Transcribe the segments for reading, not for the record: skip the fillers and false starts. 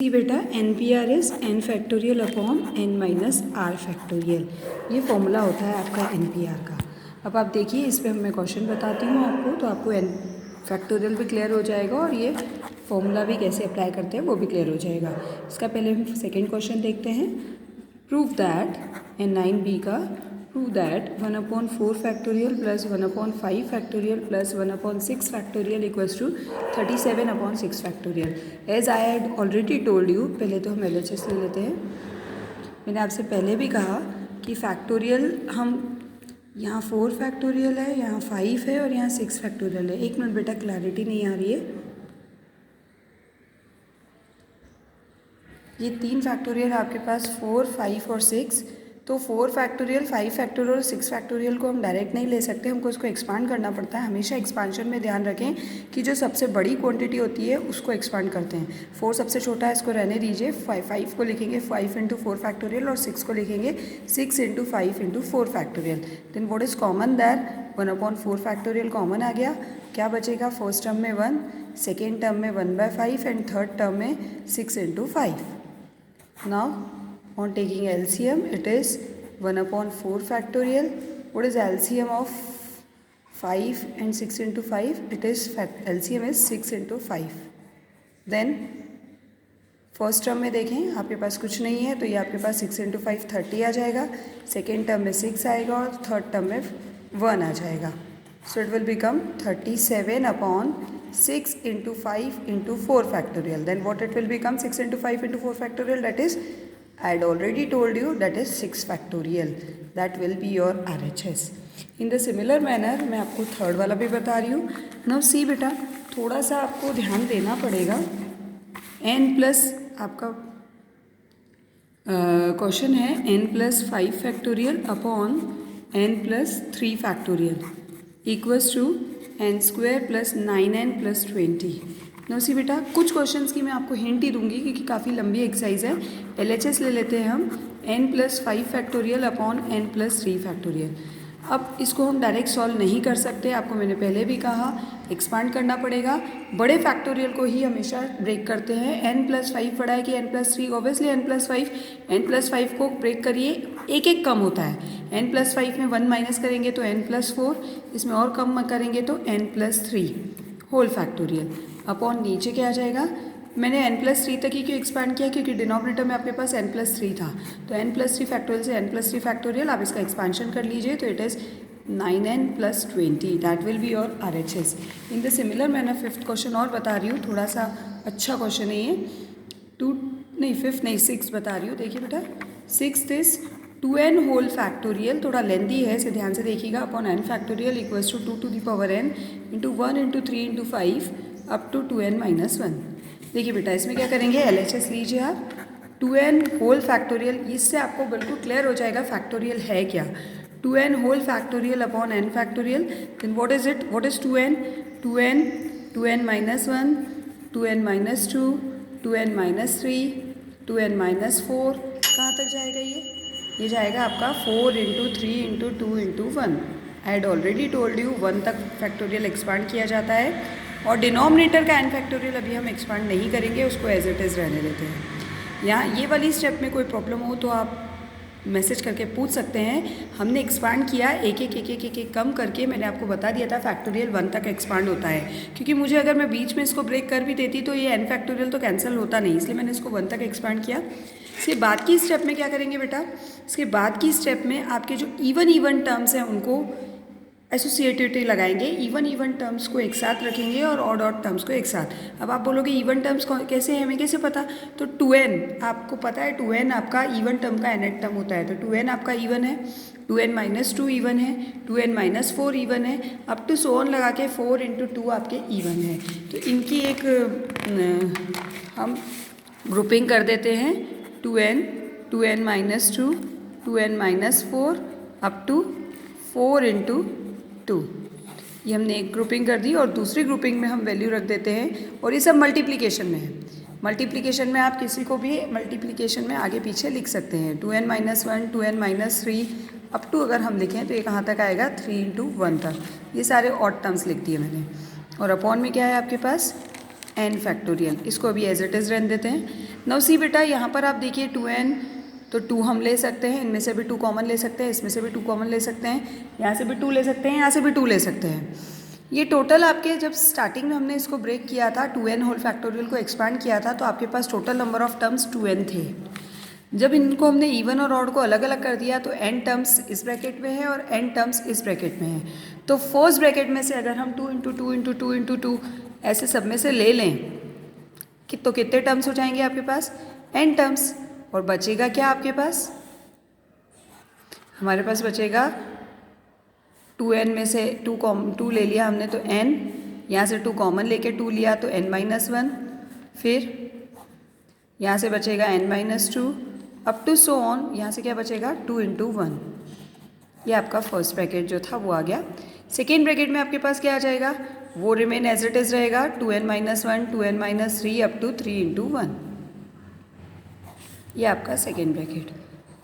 सी बेटा n P r is n factorial upon n minus are factorial, ये formula होता है आपका एन पी आर का। अब आप देखिए, इस पर मैं क्वेश्चन बताती हूँ आपको, तो आपको एन फैक्टोरियल भी क्लियर हो जाएगा और ये फॉर्मूला भी कैसे अप्लाई करते हैं वो भी क्लियर हो जाएगा। इसका पहले हम सेकेंड क्वेश्चन देखते हैं। प्रूव दैट एन 9b का prove that 1/4 factorial plus 1/5 factorial plus 1/6 factorial equals to 37/6 factorial. As I had already told you, पहले तो हम LHS ले लेते हैं। मैंने आपसे पहले भी कहा कि फैक्टोरियल हम यहाँ 4 फैक्टोरियल है, यहाँ 5 है और यहाँ 6 फैक्टोरियल है। एक मिनट बेटा, क्लैरिटी नहीं आ रही है। ये 3 फैक्टोरियल आपके पास 4, 5 और 6। तो 4 फैक्टोरियल, 5 फैक्टोरियल और 6 फैक्टोरियल को हम डायरेक्ट नहीं ले सकते, हमको इसको एक्सपांड करना पड़ता है। हमेशा एक्सपांशन में ध्यान रखें कि जो सबसे बड़ी क्वांटिटी होती है उसको एक्सपांड करते हैं। 4 सबसे छोटा है, इसको रहने दीजिए। 5 को लिखेंगे 5 इंटू 4 फैक्टोरियल और 6 को लिखेंगे 6 into 5 into 4 factorial. Then what is common there? 1/4 factorial common आ गया। क्या बचेगा? फर्स्ट टर्म में 1, सेकेंड टर्म में 1/5 एंड थर्ड टर्म में 6 into 5। Now on taking LCM, it is 1/4 factorial. What is LCM of 5 and 6 into 5? It is LCM is 6 into 5. Then first term में देखें, आपके पास कुछ नहीं है तो ये आपके पास 6 इंटू 5 30 आ जाएगा। सेकेंड टर्म में 6 आएगा और थर्ड टर्म में 1 आ जाएगा। So it will become 37/6 into 5 into 4 factorial. Then what it will become? 6 into 5 into 4 factorial, that is, I had already told you, that is 6 factorial. That will be your RHS. In the similar manner मैं आपको third वाला भी बता रही हूँ। Now see बेटा, थोड़ा सा आपको ध्यान देना पड़ेगा। n प्लस आपका क्वेश्चन है n plus 5 factorial upon n plus 3 factorial equals to n square plus 9n plus 20। No see बेटा, कुछ क्वेश्चंस की मैं आपको हिंट ही दूंगी क्योंकि काफ़ी लंबी एक्सरसाइज है। LHS ले लेते हैं हम n plus 5 factorial upon n plus 3 factorial. अब इसको हम डायरेक्ट सॉल्व नहीं कर सकते, आपको मैंने पहले भी कहा, एक्सपांड करना पड़ेगा। बड़े फैक्टोरियल को ही हमेशा ब्रेक करते हैं। n प्लस 5 पढ़ा है कि n plus 3, obviously n plus 5। n plus 5 को ब्रेक करिए, एक एक कम होता है। n प्लस 5 में 1 माइनस करेंगे तो n प्लस 4, इसमें और कम करेंगे तो n plus 3 whole factorial upon नीचे क्या आ जाएगा? मैंने n प्लस 3 तक ही क्यों एक्सपांड किया? क्योंकि डिनोमिनेटर में आपके पास n प्लस 3 था, तो n प्लस 3 फैक्टोरियल से n प्लस 3 फैक्टोरियल आप इसका एक्सपांशन कर लीजिए तो it is 9n plus 20। That will be your RHS। In the similar मैंने फिफ्थ क्वेश्चन और बता रही हूँ, थोड़ा सा अच्छा क्वेश्चन है ये। 6 बता रही हूँ। देखिए बेटा, 6 इज 2n होल फैक्टोरियल, थोड़ा लेंदी है, इसे ध्यान से देखिएगा, upon n factorial equals to 2 to the power n into 1 into 3 into 5 up to 2n minus 1। देखिए बेटा, इसमें क्या करेंगे? LHS लीजिए आप। 2n होल फैक्टोरियल, इससे आपको बिल्कुल क्लियर हो जाएगा फैक्टोरियल है क्या। 2n whole factorial upon n factorial, then what is it? What is 2n? 2n minus 1, 2n minus 2, 2n minus 3, 2n minus 4। कहाँ तक जाएगा ये जाएगा आपका 4 into 3 into 2 into 1। I had already told you 1 तक फैक्टोरियल एक्सपांड किया जाता है और डिनोमिनेटर का n फैक्टोरियल अभी हम एक्सपांड नहीं करेंगे, उसको एज इट इज़ रहने देते हैं। यहाँ ये वाली स्टेप में कोई प्रॉब्लम हो तो आप मैसेज करके पूछ सकते हैं। हमने एक्सपांड किया एक एक कम करके, मैंने आपको बता दिया था फैक्टोरियल 1 तक एक्सपांड होता है, क्योंकि मुझे अगर मैं बीच में इसको ब्रेक कर भी देती तो ये n फैक्टोरियल तो कैंसिल होता नहीं, इसलिए मैंने इसको 1 तक एक्सपांड किया। इसके बाद की स्टेप में क्या करेंगे बेटा? इसके बाद की स्टेप में आपके जो इवन टर्म्स हैं उनको एसोसिएटिविटी लगाएंगे, इवन टर्म्स को एक साथ रखेंगे और ऑड टर्म्स को एक साथ। अब आप बोलोगे इवन टर्म्स कैसे हैं, हमें कैसे पता? तो 2n आपको पता है, 2n आपका इवन टर्म का nth टर्म होता है, तो 2n आपका इवन है, 2n माइनस 2 इवन है, 2n माइनस 4 इवन है, अप टू सो ऑन लगा के 4 इंटू 2 आपके इवन है। तो इनकी एक हम ग्रुपिंग कर देते हैं, 2n minus 2, 2n minus 4 up to 4 into 2। ये हमने एक ग्रुपिंग कर दी और दूसरी ग्रुपिंग में हम वैल्यू रख देते हैं, और ये सब मल्टीप्लिकेशन में है। मल्टीप्लिकेशन में आप किसी को भी मल्टीप्लिकेशन में आगे पीछे लिख सकते हैं। 2n minus 1, 2n minus 3 up to अगर हम लिखें तो ये कहाँ तक आएगा? 3 इंटू 1 तक। ये सारे ऑड टर्म्स लिख दिए मैंने। और अपॉन में क्या है आपके पास? n फैक्टोरियल, इसको अभी एज इट इज़ रहने देते हैं। नाउ सी बेटा, यहाँ पर आप देखिए 2n, तो 2 हम ले सकते हैं, इनमें से भी 2 कॉमन ले सकते हैं, इसमें से भी 2 कॉमन ले सकते हैं, यहाँ से भी 2 ले सकते हैं, यहाँ से भी 2 ले सकते हैं। ये टोटल आपके जब स्टार्टिंग में हमने इसको ब्रेक किया था, 2n होल फैक्टोरियल को एक्सपांड किया था, तो आपके पास total number of terms 2n थे। जब इनको हमने इवन और ऑड को अलग अलग कर दिया तो n टर्म्स इस ब्रैकेट में है और n टर्म्स इस ब्रैकेट में है। तो फर्स्ट ब्रैकेट में से अगर हम 2 इंटू 2 इंटू 2 इंटू 2 ऐसे सब में से ले लें कि तो कितने टर्म्स हो जाएंगे आपके पास? n terms. और बचेगा क्या आपके पास? हमारे पास बचेगा 2n में से 2 ले लिया हमने तो n, यहाँ से 2 कॉमन लेके 2 लिया तो n-1, फिर यहाँ से बचेगा n-2 up to so on. यहाँ से क्या बचेगा? 2 इंटू 1। ये आपका फर्स्ट ब्रैकेट जो था वो आ गया। सेकेंड ब्रैकेट में आपके पास क्या आ जाएगा? वो रिमेन एज इट इज़ रहेगा, 2n-1 2n-3 up to 3 into 1। ये आपका second bracket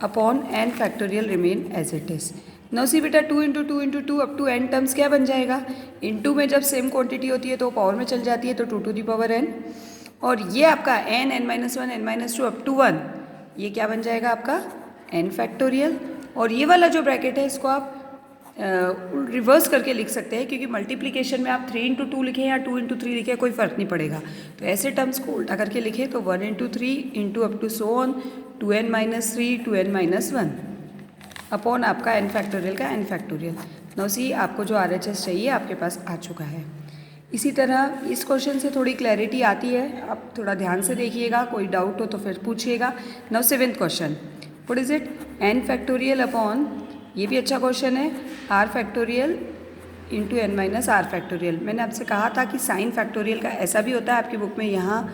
upon n factorial remain as it is. Now see बेटा 2 into 2 into 2 up to n terms क्या बन जाएगा? इनटू में जब सेम क्वांटिटी होती है तो पावर में चल जाती है, तो 2 टू दी पावर n। और ये आपका n, n-1 n-2 up to 1, ये क्या बन जाएगा आपका? n factorial. और ये वाला जो ब्रैकेट है इसको आप रिवर्स करके लिख सकते हैं, क्योंकि मल्टीप्लिकेशन में आप 3 इंटू 2 लिखें या 2 इंटू 3 लिखें कोई फ़र्क नहीं पड़ेगा। तो ऐसे टर्म्स को उल्टा करके लिखें तो 1 into 3 into up to so on 2n-3 2n-1 upon आपका n फैक्टोरियल का n फैक्टोरियल। नाउ सी आपको जो RHS चाहिए आपके पास आ चुका है। इसी तरह इस क्वेश्चन से थोड़ी क्लैरिटी आती है, आप थोड़ा ध्यान से देखिएगा, कोई डाउट हो तो फिर पूछिएगा। Now 7th question, what is it? n factorial upon, ये भी अच्छा क्वेश्चन है, r factorial into n-r factorial. मैंने आपसे कहा था कि साइन फैक्टोरियल का ऐसा भी होता है, आपकी बुक में यहाँ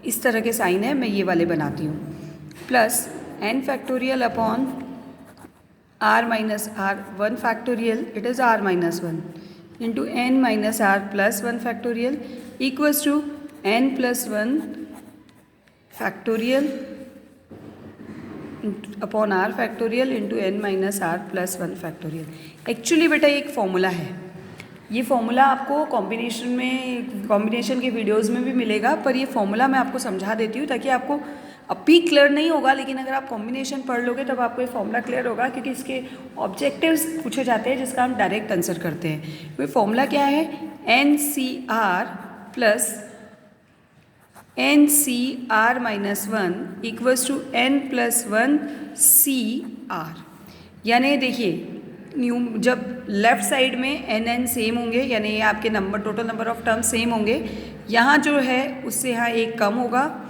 इस तरह के साइन है, मैं ये वाले बनाती हूँ। Plus n factorial upon r-r 1 factorial, it is r-1 into n-r plus 1 factorial equals to n plus 1 factorial upon r factorial into n-r plus 1 factorial. Actually बेटा ये एक फॉर्मूला है, ये फॉर्मूला आपको कॉम्बिनेशन के वीडियोस में भी मिलेगा, पर ये फॉर्मूला मैं आपको समझा देती हूँ ताकि आपको अब भी क्लियर नहीं होगा, लेकिन अगर आप कॉम्बिनेशन पढ़ लोगे तब आपको ये फॉर्मूला क्लियर होगा, क्योंकि इसके ऑब्जेक्टिव्स पूछे जाते हैं जिसका हम डायरेक्ट आंसर करते हैं। वो फॉर्मूला क्या है? NCR plus NCR-1 equals to n plus 1 CR। यानी देखिए जब लेफ्ट साइड में n सेम होंगे, यानी आपके number total number of terms same होंगे, यहाँ जो है उससे यहाँ एक कम होगा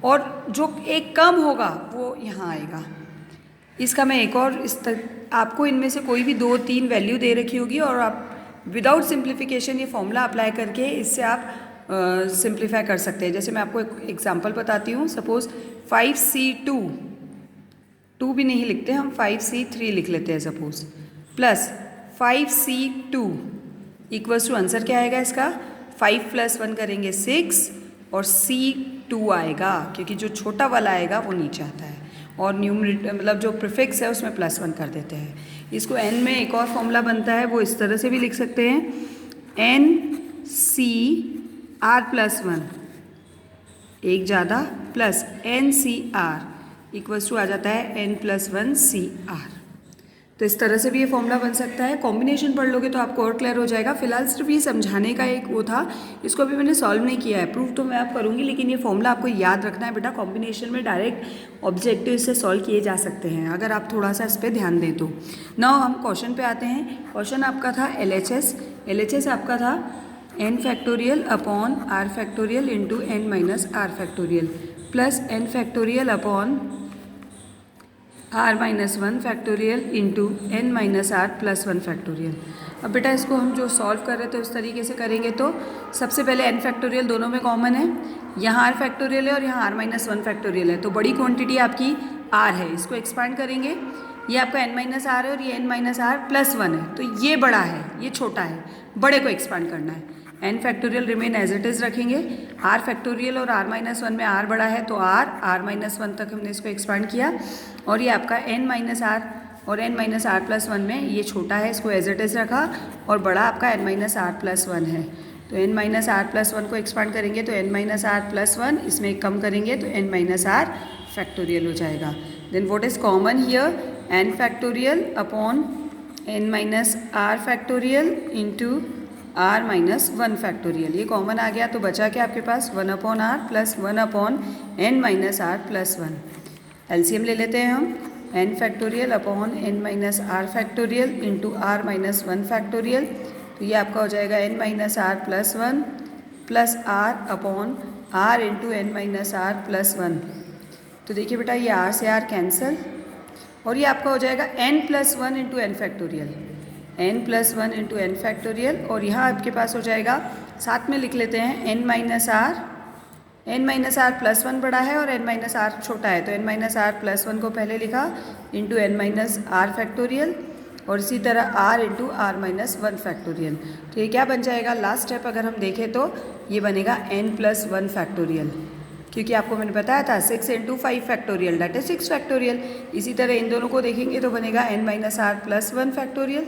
और जो एक कम होगा वो यहाँ आएगा। इसका मैं एक और आपको इनमें से कोई भी 2-3 वैल्यू दे रखी होगी और आप विदाउट सिंप्लीफिकेशन ये फॉर्मूला अप्लाई करके इससे आप सिंप्लीफाई कर सकते हैं। जैसे मैं आपको एक एग्जांपल बताती हूँ। सपोज 5C2, 2 भी नहीं लिखते हम, 5C3 लिख लेते हैं suppose, plus 5C2 equals to answer क्या आएगा इसका? 5 प्लस 1 करेंगे 6 और C2 आएगा, क्योंकि जो छोटा वाला आएगा वो नीचे आता है और न्यूमरेटर मतलब जो प्रीफिक्स है उसमें प्लस 1 कर देते हैं। इसको n में एक और फॉर्मूला बनता है, वो इस तरह से भी लिख सकते हैं, NCR प्लस 1 एक ज़्यादा प्लस NCR इक्वल्स टू आ जाता है n प्लस 1 CR। तो इस तरह से भी ये फॉर्मूला बन सकता है। कॉम्बिनेशन पढ़ लोगे तो आपको और क्लियर हो जाएगा। फिलहाल सिर्फ ये समझाने का एक वो था, इसको अभी मैंने सॉल्व नहीं किया है, प्रूव तो मैं आप करूँगी, लेकिन ये फॉर्मूला आपको याद रखना है बेटा। कॉम्बिनेशन में डायरेक्ट ऑब्जेक्टिव से सॉल्व किए जा सकते हैं अगर आप थोड़ा सा इस पर ध्यान दें तो। नाउ हम क्वेश्चन पे आते हैं। क्वेश्चन आपका था LHS आपका था n factorial upon r factorial into n-r factorial plus n factorial upon r-1 factorial into n-r plus 1 factorial. अब बेटा इसको हम जो सॉल्व कर रहे थे उस तरीके से करेंगे तो सबसे पहले n फैक्टोरियल दोनों में कॉमन है, यहाँ r फैक्टोरियल है और यहाँ r-1 फैक्टोरियल है, तो बड़ी क्वांटिटी आपकी r है, इसको एक्सपांड करेंगे। ये आपका n-r है और ये n-r प्लस 1 है, तो ये बड़ा है ये छोटा है, बड़े को एक्सपांड करना है। n factorial remain as it is रखेंगे, r फैक्टोरियल और r-1 में r बड़ा है तो r-1 तक हमने इसको एक्सपांड किया, और ये आपका n-r और n-r प्लस 1 में ये छोटा है, इसको एज इट इज़ रखा और बड़ा आपका n-r प्लस 1 है। तो n minus R plus one को एक्सपांड करेंगे तो n minus R plus one, इसमें एक कम करेंगे तो n माइनस आर फैक्टोरियल हो जाएगा। Then what is common here, n factorial upon n minus are factorial into r minus one factorial. ये कॉमन आ गया तो बचा क्या आपके पास 1 upon R plus 1 upon n minus R plus one. LCM ले लेते हैं हम, n factorial upon n minus are factorial into r minus one factorial. तो ये आपका हो जाएगा n minus R plus one plus r upon r into n minus R plus one. तो देखिए बेटा ये r से r कैंसल और ये आपका हो जाएगा n plus one into N factorial, n plus one into N factorial. और यहाँ आपके पास हो जाएगा, साथ में लिख लेते हैं n minus R plus one बड़ा है और n माइनस आर छोटा है, तो n minus R plus one को पहले लिखा into N minus are factorial और इसी तरह r into R minus one factorial. तो ये क्या बन जाएगा, लास्ट स्टेप अगर हम देखें तो ये बनेगा n प्लस वन फैक्टोरियल, क्योंकि आपको मैंने बताया था 6 into 5 factorial that is 6 factorial. इसी तरह इन दोनों को देखेंगे तो बनेगा n minus R plus one factorial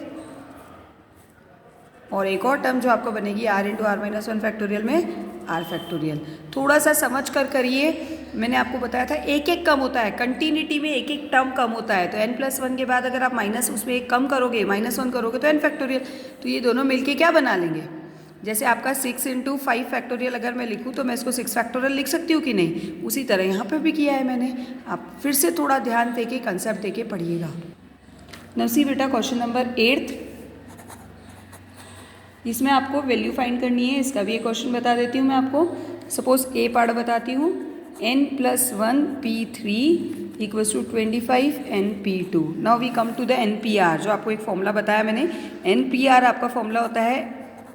और एक और टर्म जो आपको बनेगी r into R minus one factorial में r फैक्टोरियल। थोड़ा सा समझ कर करिए, मैंने आपको बताया था एक एक कम होता है, कंटिन्यूटी में एक एक टर्म कम होता है। तो n प्लस वन के बाद अगर आप माइनस उसमें एक कम करोगे माइनस वन करोगे तो n फैक्टोरियल, तो ये दोनों मिलके क्या बना लेंगे। जैसे आपका 6 इंटू 5 फैक्टोरियल अगर मैं लिखूँ तो मैं इसको 6 फैक्टोरियल लिख सकती हूँ कि नहीं, उसी तरह यहाँ पे भी किया है मैंने। आप फिर से थोड़ा ध्यान देके कंसेप्ट देके पढ़िएगा। नवसी बेटा क्वेश्चन नंबर 8, इसमें आपको वैल्यू फाइंड करनी है। इसका भी एक क्वेश्चन बता देती हूँ मैं आपको। सपोज ए पार्ट बताती हूँ, n plus one P3 equals to 25 NP2। Now we come to the NPR, जो आपको एक फॉर्मूला बताया मैंने। NPR आपका फॉर्मूला होता है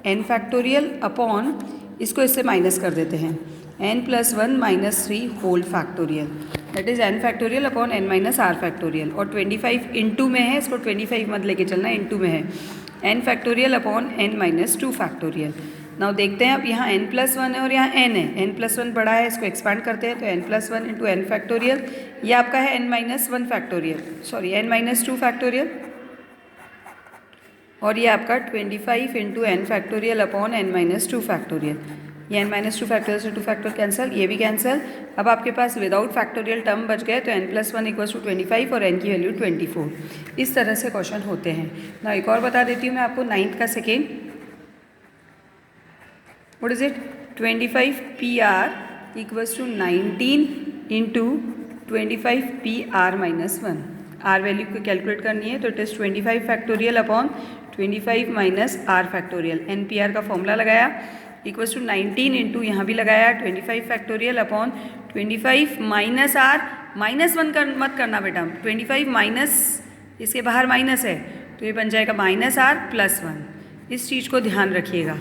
n फैक्टोरियल अपॉन, इसको इससे माइनस कर देते हैं, n plus one minus three whole factorial that is n factorial upon n minus are factorial. और 25 इंटू में है, इसको 25 मत लेके चलना, इंटू में है n factorial upon n minus two factorial. Now देखते हैं, अब यहाँ n प्लस वन है और यहाँ n है, n प्लस वन बड़ा है, इसको एक्सपांड करते हैं तो n plus one into N factorial. ये आपका है n minus one factorial, sorry n minus two factorial, और ये आपका 25 into N factorial upon n minus two factorial. ये n माइनस टू फैक्टोरियल से टू फैक्टोरियल कैंसिल, ये भी कैंसिल। अब आपके पास विदाउट फैक्टोरियल टर्म बच गए, तो n प्लस वन इक्वल्स टू 25 और n की वैल्यू 24। इस तरह से क्वेश्चन होते हैं ना। एक और बता देती हूँ मैं आपको, 9th का second, what is it, 25 PR equals to 19 into 25 PR minus one. R value को कैलकुलेट करनी है तो it is 25 factorial upon 25 minus are factorial. NPR का फॉर्मूला लगाया इक्वल्स टू 19 इंटू यहाँ भी लगाया 25 factorial upon 25 minus R, minus one कर मत करना बेटा, 25 माइनस, इसके बाहर माइनस है तो ये बन जाएगा माइनस आर प्लस वन। इस चीज़ को ध्यान रखिएगा।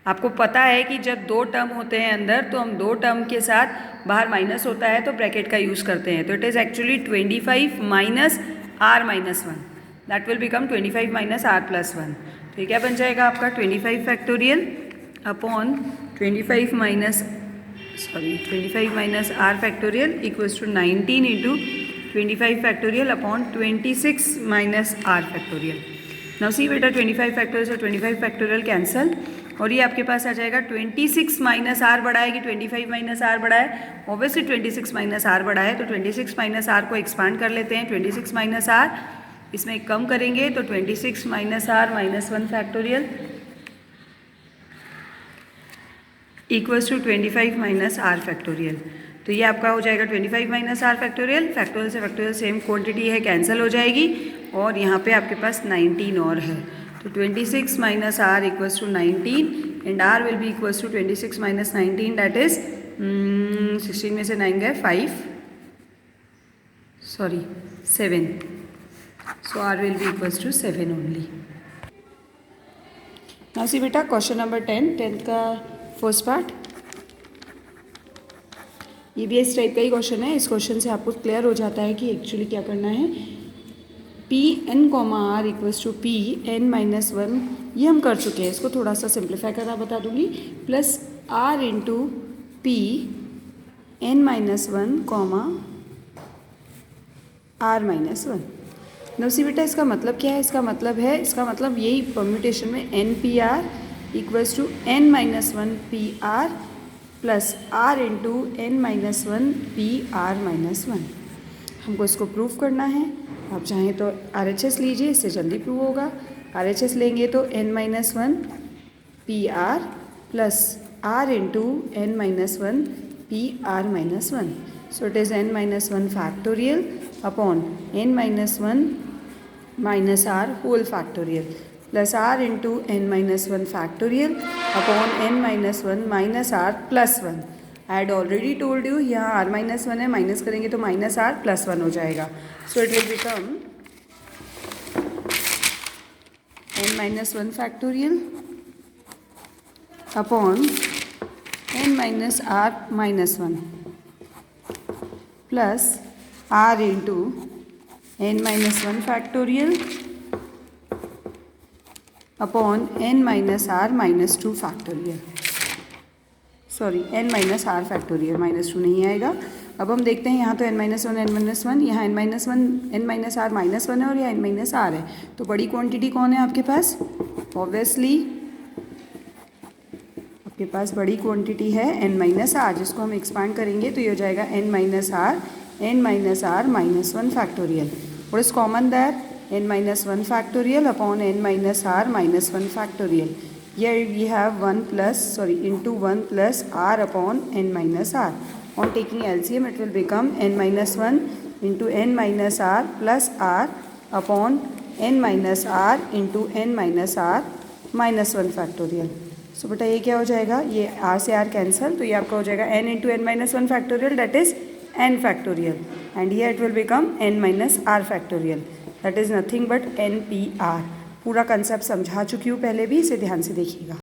आपको पता है कि जब दो टर्म होते हैं अंदर तो हम दो टर्म के साथ बाहर माइनस होता है तो ब्रैकेट का यूज़ करते हैं। तो it is actually 25 minus R minus one, that will become 25 minus R plus one. तो ये क्या बन जाएगा आपका 25 factorial upon 25 minus are factorial equals to 19 into 25 factorial upon 26 minus are factorial. Now see बेटा 25 फैक्टोरियल से 25 फैक्टोरियल कैंसल और ये आपके पास आ जाएगा 26 माइनस आर बड़ा है कि 25 माइनस आर बड़ा है, ऑब्वियसली 26 माइनस आर बड़ा है तो 26 माइनस आर को एक्सपांड कर लेते हैं। 26 माइनस आर, इसमें कम करेंगे तो 26 minus R minus one factorial equals to 25 minus are factorial. तो ये आपका हो जाएगा 25 माइनस आर फैक्टोरियल, फैक्टोरियल से फैक्टोरियल सेम क्वांटिटी है, कैंसिल हो जाएगी और यहाँ पे आपके पास 19 और है। तो 26 minus R equals to 19 and R will be equals to 26 minus 19 that is 16 में से 9 गए 7, so R will be equals to 7 only. Now see बेटा क्वेश्चन नंबर 10th का फर्स्ट पार्ट, ये भी इस टाइप का ही क्वेश्चन है। इस क्वेश्चन से आपको क्लियर हो जाता है कि एक्चुअली क्या करना है। P N comma R equals to P N minus one, ये हम कर चुके हैं, इसको थोड़ा सा सिंप्लीफाई करना बता दूंगी, plus R into P N minus one comma R minus one. Now see बेटा इसका मतलब क्या है? इसका मतलब यही परम्यूटेशन में N P R equals to N minus one P R plus R into N minus one P R minus one. हमको इसको प्रूफ करना है। आप चाहें तो RHS लीजिए, इससे जल्दी प्रूव होगा। RHS लेंगे तो N minus one P R plus R into N minus one P R minus one. So it is n minus 1 factorial upon n minus 1 minus r whole factorial plus r into n minus 1 factorial upon n minus 1 minus r plus 1. I had already told you यहाँ r minus 1 है, minus करेंगे तो minus r plus 1 हो जाएगा. So it will become n minus 1 factorial upon n minus r minus 1. Plus r into n minus one factorial upon n minus r minus two factorial, sorry n minus r factorial, minus two नहीं आएगा. अब हम देखते हैं यहाँ तो n minus one यहाँ n minus r minus one है और यहाँ n माइनस r है. तो बड़ी क्वांटिटी कौन है आपके पास? ऑब्वियसली आपके पास बड़ी क्वांटिटी है n माइनस आर, जिसको हम एक्सपांड करेंगे तो ये हो जाएगा n minus r minus one factorial. What is common that? n minus one factorial upon n minus r minus one factorial. Here we have 1 plus into 1 plus r upon n minus r. On taking LCM it will become n minus 1 into n minus r plus r upon n minus r into n minus r minus 1 factorial. So बेटा ये क्या हो जाएगा? ये r से r cancel, तो ये आपका हो जाएगा n into n minus one factorial that is n factorial and ये it will become n minus r factorial that is nothing but n p r. पूरा कंसेप्ट समझा चुकी हूँ पहले भी, इसे ध्यान से देखिएगा.